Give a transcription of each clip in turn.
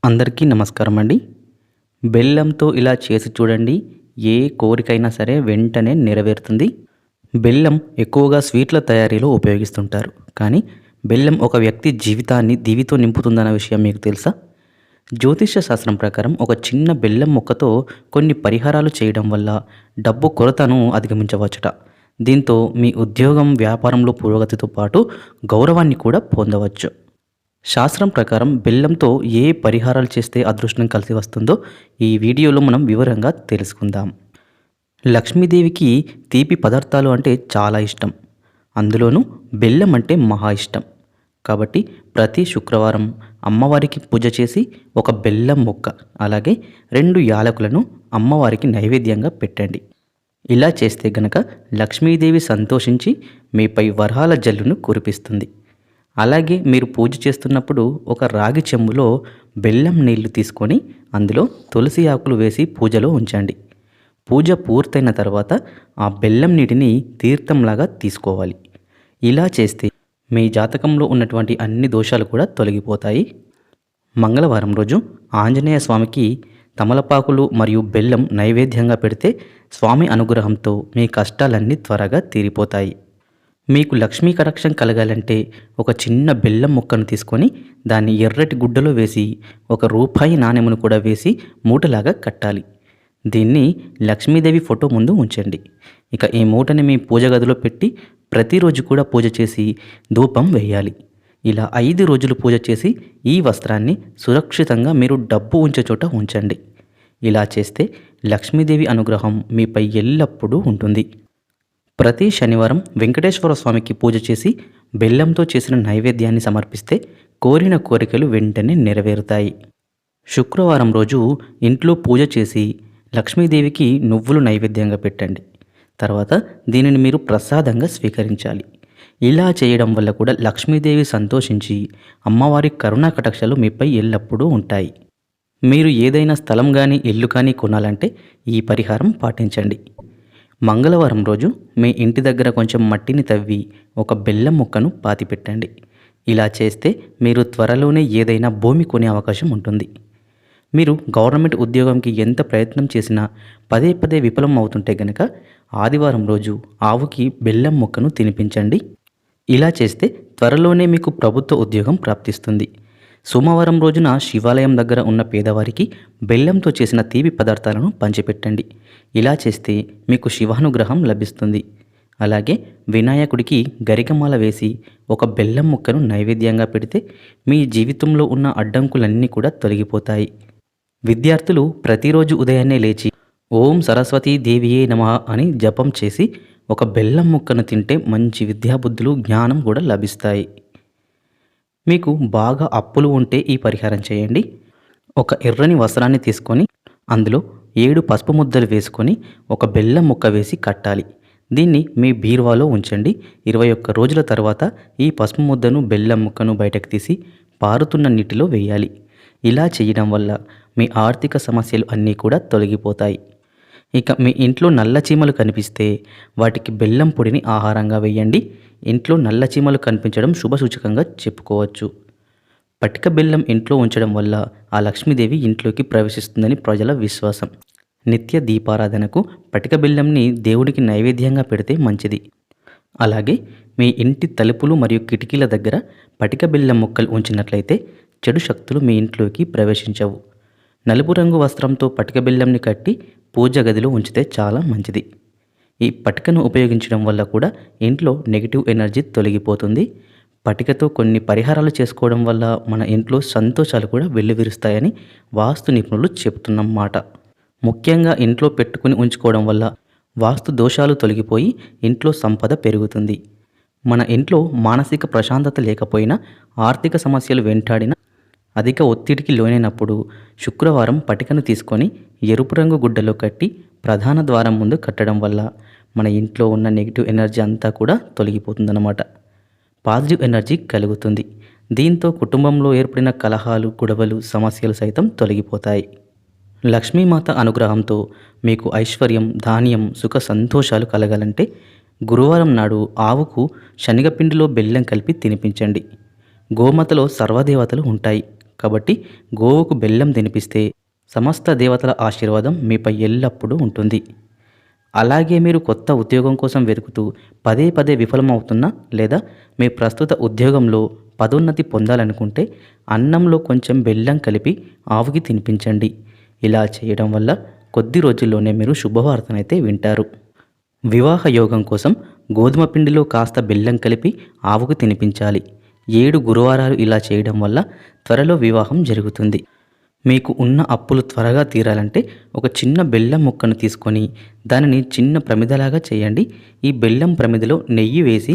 అందరికీ నమస్కారం అండి. బెల్లంతో ఇలా చేసి చూడండి. ఏ కోరికైనా సరే వెంటనే నెరవేరుతుంది. బెల్లం ఎక్కువగా స్వీట్ల తయారీలో ఉపయోగిస్తుంటారు. కానీ బెల్లం ఒక వ్యక్తి జీవితాన్ని దీవితో నింపుతుందన్న విషయం మీకు తెలుసా? జ్యోతిష్య శాస్త్రం ప్రకారం ఒక చిన్న బెల్లం ముక్కతో కొన్ని పరిహారాలు చేయడం వల్ల డబ్బు కొరతను అధిగమించవచ్చుట. దీంతో మీ ఉద్యోగం, వ్యాపారంలో పురోగతితో పాటు గౌరవాన్ని కూడా పొందవచ్చు. శాస్త్రం ప్రకారం బెల్లంతో ఏ పరిహారాలు చేస్తే అదృష్టం కలిసి వస్తుందో ఈ వీడియోలో మనం వివరంగా తెలుసుకుందాం. లక్ష్మీదేవికి తీపి పదార్థాలు అంటే చాలా ఇష్టం. అందులోనూ బెల్లం అంటే మహా ఇష్టం. కాబట్టి ప్రతి శుక్రవారం అమ్మవారికి పూజ చేసి ఒక బెల్లం ముక్క అలాగే 2 యాలకులను అమ్మవారికి నైవేద్యంగా పెట్టండి. ఇలా చేస్తే గనక లక్ష్మీదేవి సంతోషించి మీపై వరహాల జల్లును కురిపిస్తుంది. అలాగే మీరు పూజ చేస్తున్నప్పుడు ఒక రాగి చెంబులో బెల్లం నీళ్లు తీసుకొని అందులో తులసి ఆకులు వేసి పూజలో ఉంచండి. పూజ పూర్తయిన తర్వాత ఆ బెల్లం నీటిని తీర్థంలాగా తీసుకోవాలి. ఇలా చేస్తే మీ జాతకంలో ఉన్నటువంటి అన్ని దోషాలు కూడా తొలగిపోతాయి. మంగళవారం రోజు ఆంజనేయ స్వామికి తమలపాకులు మరియు బెల్లం నైవేద్యంగా పెడితే స్వామి అనుగ్రహంతో మీ కష్టాలన్నీ త్వరగా తీరిపోతాయి. మీకు లక్ష్మీ కటాక్షం కలగాలంటే ఒక చిన్న బెల్లం ముక్కను తీసుకొని దాన్ని ఎర్రటి గుడ్డలో వేసి ఒక రూపాయి నాణెమును కూడా వేసి మూటలాగా కట్టాలి. దీన్ని లక్ష్మీదేవి ఫోటో ముందు ఉంచండి. ఇక ఈ మూటని మీ పూజ గదిలో పెట్టి ప్రతిరోజు కూడా పూజ చేసి ధూపం వేయాలి. ఇలా 5 రోజులు పూజ చేసి ఈ వస్త్రాన్ని సురక్షితంగా మీరు డబ్బు ఉంచే చోట ఉంచండి. ఇలా చేస్తే లక్ష్మీదేవి అనుగ్రహం మీపై ఎల్లప్పుడూ ఉంటుంది. ప్రతి శనివారం వెంకటేశ్వర స్వామికి పూజ చేసి బెల్లంతో చేసిన నైవేద్యాన్ని సమర్పిస్తే కోరిన కోరికలు వెంటనే నెరవేరుతాయి. శుక్రవారం రోజు ఇంట్లో పూజ చేసి లక్ష్మీదేవికి నువ్వులు నైవేద్యంగా పెట్టండి. తర్వాత దీనిని మీరు ప్రసాదంగా స్వీకరించాలి. ఇలా చేయడం వల్ల కూడా లక్ష్మీదేవి సంతోషించి అమ్మవారి కరుణా కటాక్షాలు మీపై ఎల్లప్పుడూ ఉంటాయి. మీరు ఏదైనా స్థలం కానీ ఇల్లు కానీ కొనాలంటే ఈ పరిహారం పాటించండి. మంగళవారం రోజు మీ ఇంటి దగ్గర కొంచెం మట్టిని తవ్వి ఒక బెల్లం ముక్కను పాతిపెట్టండి. ఇలా చేస్తే మీరు త్వరలోనే ఏదైనా భూమి కొనే అవకాశం ఉంటుంది. మీరు గవర్నమెంట్ ఉద్యోగంకి ఎంత ప్రయత్నం చేసినా పదే పదే విఫలం అవుతుంటే గనక ఆదివారం రోజు ఆవుకి బెల్లం ముక్కను తినిపించండి. ఇలా చేస్తే త్వరలోనే మీకు ప్రభుత్వ ఉద్యోగం ప్రాప్తిస్తుంది. సోమవారం రోజున శివాలయం దగ్గర ఉన్న పేదవారికి బెల్లంతో చేసిన తీపి పదార్థాలను పంచిపెట్టండి. ఇలా చేస్తే మీకు శివానుగ్రహం లభిస్తుంది. అలాగే వినాయకుడికి గరికమాల వేసి ఒక బెల్లం ముక్కను నైవేద్యంగా పెడితే మీ జీవితంలో ఉన్న అడ్డంకులన్నీ కూడా తొలగిపోతాయి. విద్యార్థులు ప్రతిరోజు ఉదయాన్నే లేచి ఓం సరస్వతీ దేవియే నమః అని జపం చేసి ఒక బెల్లం ముక్కను తింటే మంచి విద్యాబుద్ధులు, జ్ఞానం కూడా లభిస్తాయి. మీకు బాగా అప్పులు ఉంటే ఈ పరిహారం చేయండి. ఒక ఎర్రని వస్త్రాన్ని తీసుకొని అందులో 7 పసుపు ముద్దలు వేసుకొని ఒక బెల్లం ముక్క వేసి కట్టాలి. దీన్ని మీ బీరువాలో ఉంచండి. 21 రోజుల తర్వాత ఈ పసుపు ముద్దను, బెల్లం ముక్కను బయటకు తీసి పారుతున్న నీటిలో వేయాలి. ఇలా చేయడం వల్ల మీ ఆర్థిక సమస్యలు అన్నీ కూడా తొలగిపోతాయి. ఇక మీ ఇంట్లో నల్ల చీమలు కనిపిస్తే వాటికి బెల్లం పొడిని ఆహారంగా వేయండి. ఇంట్లో నల్ల చీమలు కనిపించడం శుభసూచకంగా చెప్పుకోవచ్చు. పటిక బెల్లం ఇంట్లో ఉంచడం వల్ల ఆ లక్ష్మీదేవి ఇంట్లోకి ప్రవేశిస్తుందని ప్రజల విశ్వాసం. నిత్య దీపారాధనకు పటిక బెల్లంని దేవుడికి నైవేద్యంగా పెడితే మంచిది. అలాగే మీ ఇంటి తలుపులు మరియు కిటికీల దగ్గర పటిక బెల్లం ముక్కలు ఉంచినట్లయితే చెడు శక్తులు మీ ఇంట్లోకి ప్రవేశించవు. నలుపు రంగు వస్త్రంతో పటిక బెల్లంని కట్టి పూజ గదిలో ఉంచితే చాలా మంచిది. ఈ పటికను ఉపయోగించడం వల్ల కూడా ఇంట్లో నెగిటివ్ ఎనర్జీ తొలగిపోతుంది. పటికతో కొన్ని పరిహారాలు చేసుకోవడం వల్ల మన ఇంట్లో సంతోషాలు కూడా వెల్లివిరుస్తాయని వాస్తు నిపుణులు చెబుతున్నమాట. ముఖ్యంగా ఇంట్లో పెట్టుకుని ఉంచుకోవడం వల్ల వాస్తు దోషాలు తొలగిపోయి ఇంట్లో సంపద పెరుగుతుంది. మన ఇంట్లో మానసిక ప్రశాంతత లేకపోయినా, ఆర్థిక సమస్యలు వెంటాడిన, అధిక ఒత్తిడికి లోనైనప్పుడు శుక్రవారం పటికను తీసుకొని ఎరుపు రంగు గుడ్డలో కట్టి ప్రధాన ద్వారం ముందు కట్టడం వల్ల మన ఇంట్లో ఉన్న నెగిటివ్ ఎనర్జీ అంతా కూడా తొలగిపోతుందన్నమాట. పాజిటివ్ ఎనర్జీ కలుగుతుంది. దీంతో కుటుంబంలో ఏర్పడిన కలహాలు, గొడవలు, సమస్యలు సైతం తొలగిపోతాయి. లక్ష్మీమాత అనుగ్రహంతో మీకు ఐశ్వర్యం, ధాన్యం, సుఖ సంతోషాలు కలగాలంటే గురువారం నాడు ఆవుకు శనగపిండిలో బెల్లం కలిపి తినిపించండి. గోమాతలో సర్వదేవతలు ఉంటాయి. కాబట్టి గోవుకు బెల్లం తినిపిస్తే సమస్త దేవతల ఆశీర్వాదం మీపై ఎల్లప్పుడూ ఉంటుంది. అలాగే మీరు కొత్త ఉద్యోగం కోసం వెతుకుతూ పదే పదే విఫలమవుతున్నా లేదా మీ ప్రస్తుత ఉద్యోగంలో పదోన్నతి పొందాలనుకుంటే అన్నంలో కొంచెం బెల్లం కలిపి ఆవుకి తినిపించండి. ఇలా చేయడం వల్ల కొద్ది రోజుల్లోనే మీరు శుభవార్తనైతే వింటారు. వివాహ యోగం కోసం గోధుమ పిండిలో కాస్త బెల్లం కలిపి ఆవుకు తినిపించాలి. 7 గురువారాలు ఇలా చేయడం వల్ల త్వరలో వివాహం జరుగుతుంది. మీకు ఉన్న అప్పులు త్వరగా తీరాలంటే ఒక చిన్న బెల్లం ముక్కను తీసుకొని దానిని చిన్న ప్రమిదలాగా చేయండి. ఈ బెల్లం ప్రమిదలో నెయ్యి వేసి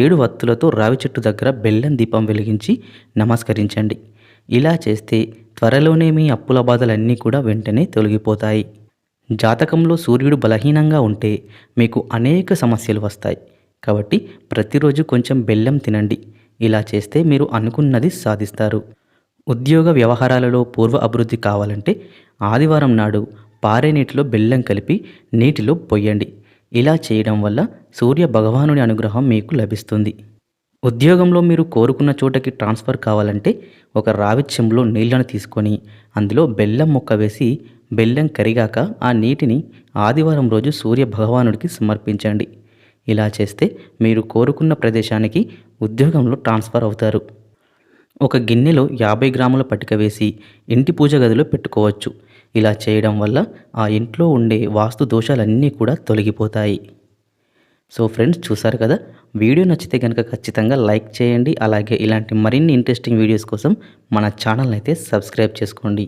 7 వత్తులతో రావి చెట్టు దగ్గర బెల్లం దీపం వెలిగించి నమస్కరించండి. ఇలా చేస్తే త్వరలోనే మీ అప్పుల బాధలన్నీ కూడా వెంటనే తొలగిపోతాయి. జాతకంలో సూర్యుడు బలహీనంగా ఉంటే మీకు అనేక సమస్యలు వస్తాయి. కాబట్టి ప్రతిరోజు కొంచెం బెల్లం తినండి. ఇలా చేస్తే మీరు అనుకున్నది సాధిస్తారు. ఉద్యోగ వ్యవహారాలలో పూర్వ అభివృద్ధి కావాలంటే ఆదివారం నాడు పారే నీటిలో బెల్లం కలిపి నీటిలో పొయ్యండి. ఇలా చేయడం వల్ల సూర్య భగవానుడి అనుగ్రహం మీకు లభిస్తుంది. ఉద్యోగంలో మీరు కోరుకున్న చోటకి ట్రాన్స్ఫర్ కావాలంటే ఒక రావి చెంబులో నీళ్లను తీసుకొని అందులో బెల్లం ముక్క వేసి బెల్లం కరిగాక ఆ నీటిని ఆదివారం రోజు సూర్య భగవానుడికి సమర్పించండి. ఇలా చేస్తే మీరు కోరుకున్న ప్రదేశానికి ఉద్యోగంలో ట్రాన్స్ఫర్ అవుతారు. ఒక గిన్నెలో 50 గ్రాముల పటిక వేసి ఇంటి పూజ గదిలో పెట్టుకోవచ్చు. ఇలా చేయడం వల్ల ఆ ఇంట్లో ఉండే వాస్తు దోషాలన్నీ కూడా తొలగిపోతాయి. సో ఫ్రెండ్స్, చూసారు కదా, వీడియో నచ్చితే కనుక ఖచ్చితంగా లైక్ చేయండి. అలాగే ఇలాంటి మరిన్ని ఇంట్రెస్టింగ్ వీడియోస్ కోసం మన ఛానల్ని అయితే సబ్స్క్రైబ్ చేసుకోండి.